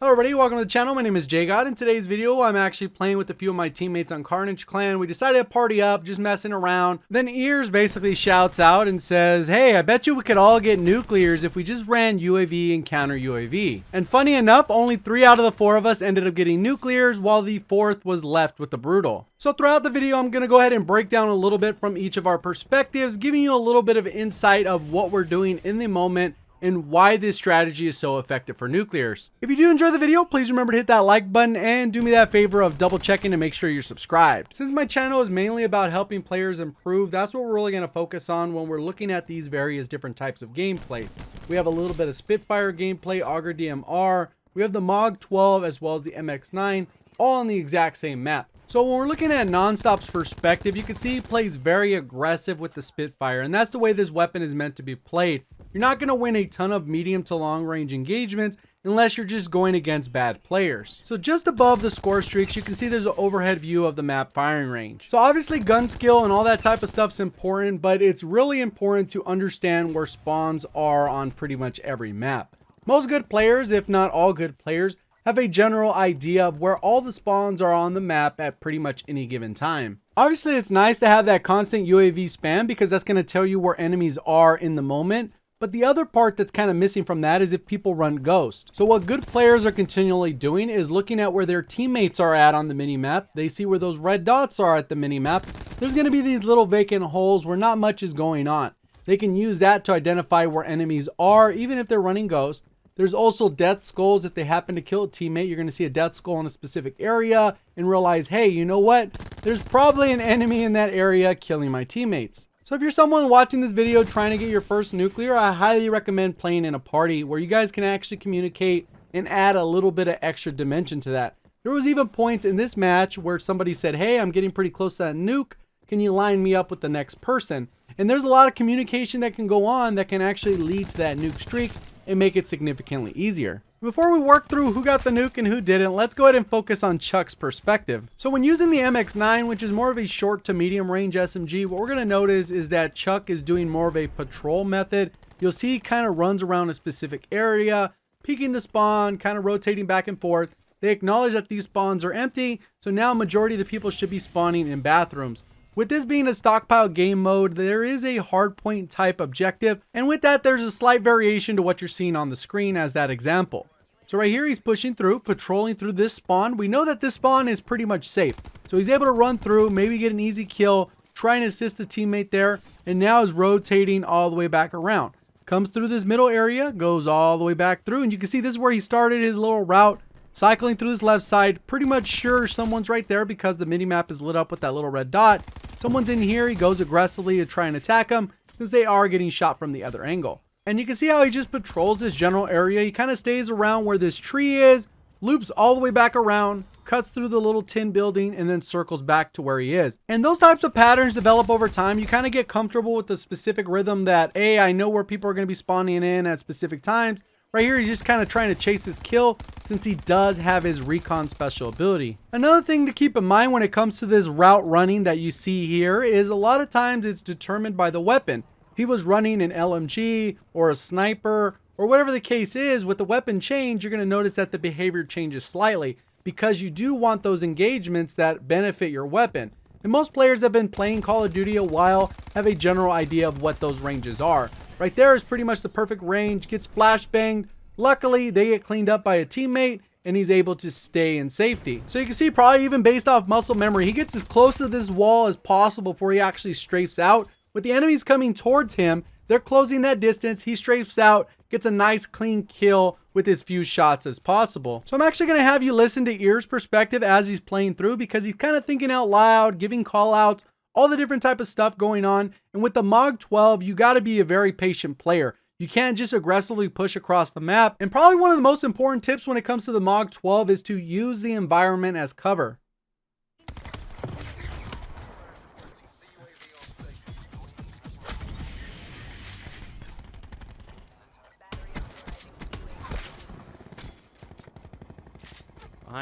Hello everybody, welcome to the channel. My name is JGOD. In today's video, I'm actually playing with a few of my teammates on Karnage Clan. We decided to party up, just messing around. Then Ears basically shouts out and says, hey, I bet you we could all get nuclears if we just ran UAV and counter UAV. And funny enough, only 3 out of the 4 of us ended up getting nuclears, while the 4th was left with the brutal. So throughout the video, I'm going to go ahead and break down a little bit from each of our perspectives, giving you a little bit of insight of what we're doing in the moment and why this strategy is so effective for nuclears. If you do enjoy the video, please remember to hit that like button and do me that favor of double checking to make sure you're subscribed. Since my channel is mainly about helping players improve, that's what we're really going to focus on when we're looking at these various different types of gameplays. We have a little bit of Spitfire gameplay, Auger DMR, we have the MOG 12 as well as the MX9, all on the exact same map. So when we're looking at Nonstop's perspective, you can see he plays very aggressive with the Spitfire, and that's the way this weapon is meant to be played. You're not going to win a ton of medium to long range engagements unless you're just going against bad players. So just above the score streaks, you can see there's an overhead view of the map firing range. So obviously gun skill and all that type of stuff's important, but it's really important to understand where spawns are on pretty much every map. Most good players, if not all good players, have a general idea of where all the spawns are on the map at pretty much any given time. Obviously, it's nice to have that constant UAV spam because that's going to tell you where enemies are in the moment. But the other part that's kind of missing from that is if people run ghost. So what good players are continually doing is looking at where their teammates are at on the minimap. They see where those red dots are at the minimap. There's going to be these little vacant holes where not much is going on. They can use that to identify where enemies are, even if they're running ghost. There's also death skulls. If they happen to kill a teammate, you're going to see a death skull in a specific area and realize, hey, you know what? There's probably an enemy in that area killing my teammates. So if you're someone watching this video trying to get your first nuclear, I highly recommend playing in a party where you guys can actually communicate and add a little bit of extra dimension to that. There was even points in this match where somebody said, hey, I'm getting pretty close to that nuke. Can you line me up with the next person? And there's a lot of communication that can go on that can actually lead to that nuke streak and make it significantly easier. Before we work through who got the nuke and who didn't, let's go ahead and focus on Chuck's perspective. So when using the MX9, which is more of a short to medium range SMG, what we're going to notice is that Chuck is doing more of a patrol method. You'll see he kind of runs around a specific area, peeking the spawn, kind of rotating back and forth. They acknowledge that these spawns are empty, so now a majority of the people should be spawning in bathrooms. With this being a stockpile game mode, there is a hardpoint type objective, and with that there's a slight variation to what you're seeing on the screen as that example. So right here he's pushing through, patrolling through this spawn. We know that this spawn is pretty much safe. So he's able to run through, maybe get an easy kill, try and assist the teammate there, and now is rotating all the way back around. Comes through this middle area, goes all the way back through, and you can see this is where he started his little route. Cycling through this left side, pretty much sure someone's right there because the minimap is lit up with that little red dot. Someone's in here, he goes aggressively to try and attack them since they are getting shot from the other angle. And you can see how he just patrols this general area. He kind of stays around where this tree is, loops all the way back around, cuts through the little tin building, and then circles back to where he is. And those types of patterns develop over time. You kind of get comfortable with the specific rhythm that, hey, I know where people are going to be spawning in at specific times. Right here, he's just kind of trying to chase his kill since he does have his recon special ability. Another thing to keep in mind when it comes to this route running that you see here is a lot of times it's determined by the weapon. If he was running an LMG or a sniper or whatever the case is, with the weapon change, you're going to notice that the behavior changes slightly because you do want those engagements that benefit your weapon. And most players that have been playing Call of Duty a while have a general idea of what those ranges are. Right there is pretty much the perfect range, gets flashbanged. Luckily, they get cleaned up by a teammate and he's able to stay in safety. So you can see probably even based off muscle memory, he gets as close to this wall as possible before he actually strafes out. With the enemies coming towards him, they're closing that distance. He strafes out, gets a nice clean kill with as few shots as possible. So I'm actually going to have you listen to Ear's perspective as he's playing through because he's kind of thinking out loud, giving call outs, all the different type of stuff going on. And with the MOG 12, you got to be a very patient player. You can't just aggressively push across the map. And probably one of the most important tips when it comes to the MOG 12 is to use the environment as cover.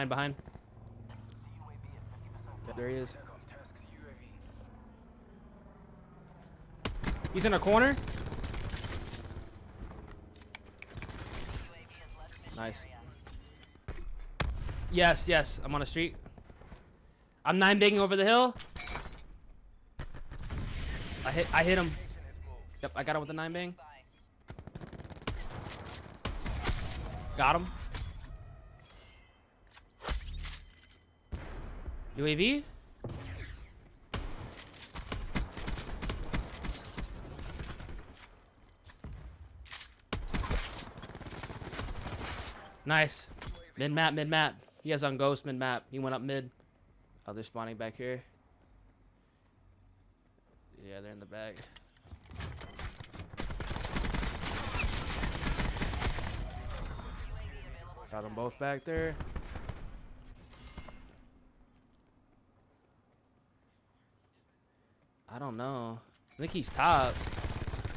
Behind. Yeah, there he is. He's in a corner. Nice. Yes, yes. I'm on a street. I'm 9-banging over the hill. I hit him. Yep, I got him with the 9-bang. Got him. UAV? Nice. Mid-map, mid-map. He has on ghost mid-map. He went up mid. Oh, they're spawning back here. Yeah, they're in the back. Got them both back there. I don't know. I think he's top.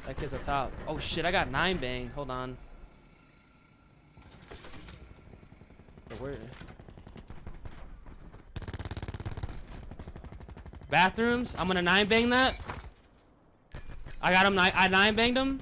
That kid's up top. Oh shit, I got 9-bang. Hold on. Where? Bathrooms. I'm gonna 9-bang that. I got him. I 9-banged him.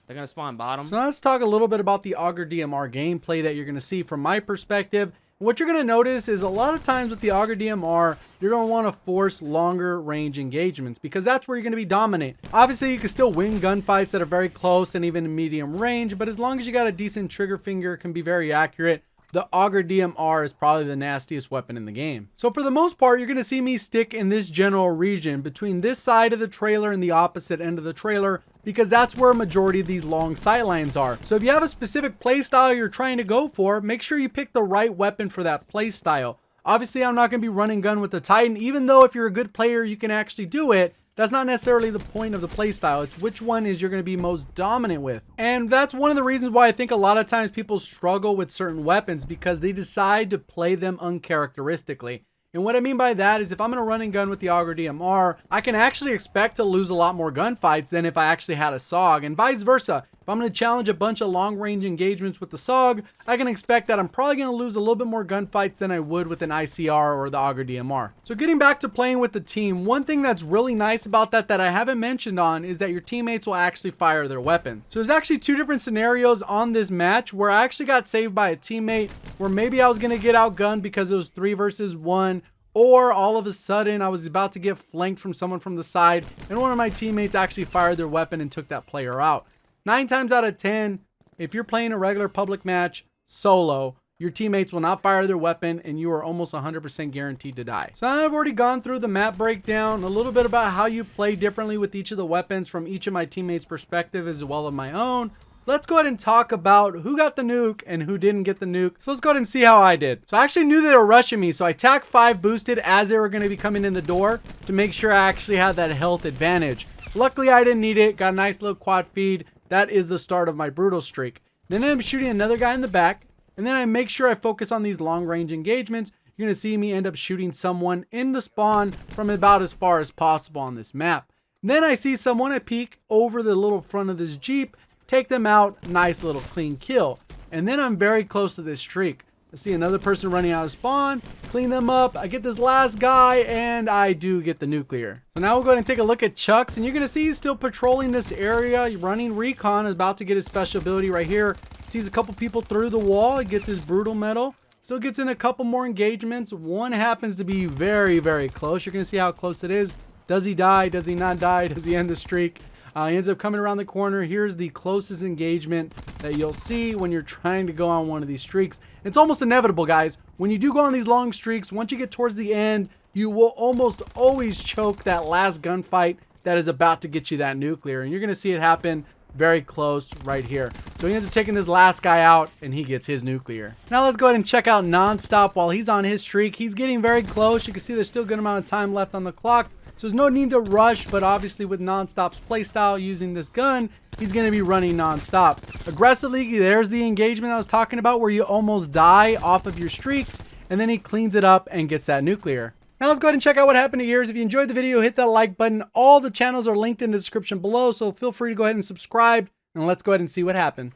They're gonna spawn bottom. So now let's talk a little bit about the Auger DMR gameplay that you're going to see from my perspective. What you're going to notice is a lot of times with the Auger DMR, you're going to want to force longer range engagements because that's where you're going to be dominant. Obviously, you can still win gunfights that are very close and even in medium range, but as long as you got a decent trigger finger, it can be very accurate. The Auger DMR is probably the nastiest weapon in the game. So for the most part, you're going to see me stick in this general region between this side of the trailer and the opposite end of the trailer because that's where a majority of these long sightlines are. So if you have a specific playstyle you're trying to go for, make sure you pick the right weapon for that playstyle. Obviously, I'm not going to be running gun with the Titan, even though if you're a good player, you can actually do it. That's not necessarily the point of the playstyle. It's which one is you're going to be most dominant with. And that's one of the reasons why I think a lot of times people struggle with certain weapons because they decide to play them uncharacteristically. And what I mean by that is if I'm going to run and gun with the Auger DMR, I can actually expect to lose a lot more gunfights than if I actually had a SOG, and vice versa. If I'm going to challenge a bunch of long range engagements with the SOG, I can expect that I'm probably going to lose a little bit more gunfights than I would with an ICR or the Auger DMR. So getting back to playing with the team, one thing that's really nice about that I haven't mentioned on is that your teammates will actually fire their weapons. So there's actually two different scenarios on this match where I actually got saved by a teammate where maybe I was going to get outgunned because it was 3 versus 1. Or all of a sudden I was about to get flanked from someone from the side and one of my teammates actually fired their weapon and took that player out. 9 times out of 10, if you're playing a regular public match solo, your teammates will not fire their weapon and you are almost 100% guaranteed to die. So I've already gone through the map breakdown, a little bit about how you play differently with each of the weapons from each of my teammates' perspective as well as my own. Let's go ahead and talk about who got the nuke and who didn't get the nuke. So let's go ahead and see how I did. So I actually knew they were rushing me. So I TAC 5 boosted as they were going to be coming in the door to make sure I actually had that health advantage. Luckily, I didn't need it. Got a nice little quad feed. That is the start of my brutal streak. Then I'm shooting another guy in the back. And then I make sure I focus on these long range engagements. You're going to see me end up shooting someone in the spawn from about as far as possible on this map. Then I see someone at peek over the little front of this Jeep. Take them out, nice little clean kill. And then I'm very close to this streak. I see another person running out of spawn, clean them up. I get this last guy and I do get the nuclear. So now we'll go ahead and take a look at Chucks and you're gonna see he's still patrolling this area, running recon, is about to get his special ability right here. Sees a couple people through the wall, gets his brutal medal. Still gets in a couple more engagements. One happens to be very, very close. You're gonna see how close it is. Does he die? Does he not die? Does he end the streak? He ends up coming around the corner. Here's the closest engagement that you'll see when you're trying to go on one of these streaks. It's almost inevitable, guys. When you do go on these long streaks, once you get towards the end, you will almost always choke that last gunfight that is about to get you that nuclear. And you're going to see it happen very close right here. So he ends up taking this last guy out and he gets his nuclear. Now let's go ahead and check out Nonstop while he's on his streak. He's getting very close. You can see there's still a good amount of time left on the clock. So there's no need to rush, but obviously with Nonstop's playstyle using this gun, he's going to be running nonstop. Aggressively, there's the engagement I was talking about where you almost die off of your streaks, and then he cleans it up and gets that nuclear. Now let's go ahead and check out what happened to yours. If you enjoyed the video, hit that like button. All the channels are linked in the description below, so feel free to go ahead and subscribe, and let's go ahead and see what happened.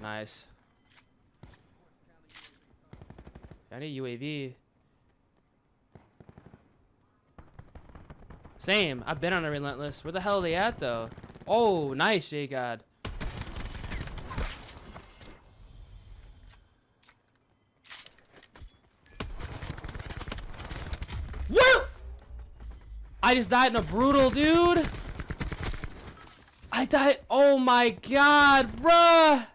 Nice. I need UAV. Same. I've been on a relentless. Where the hell are they at though? Oh, nice, JGOD. I just died in a brutal, dude. I died. Oh my god, bruh.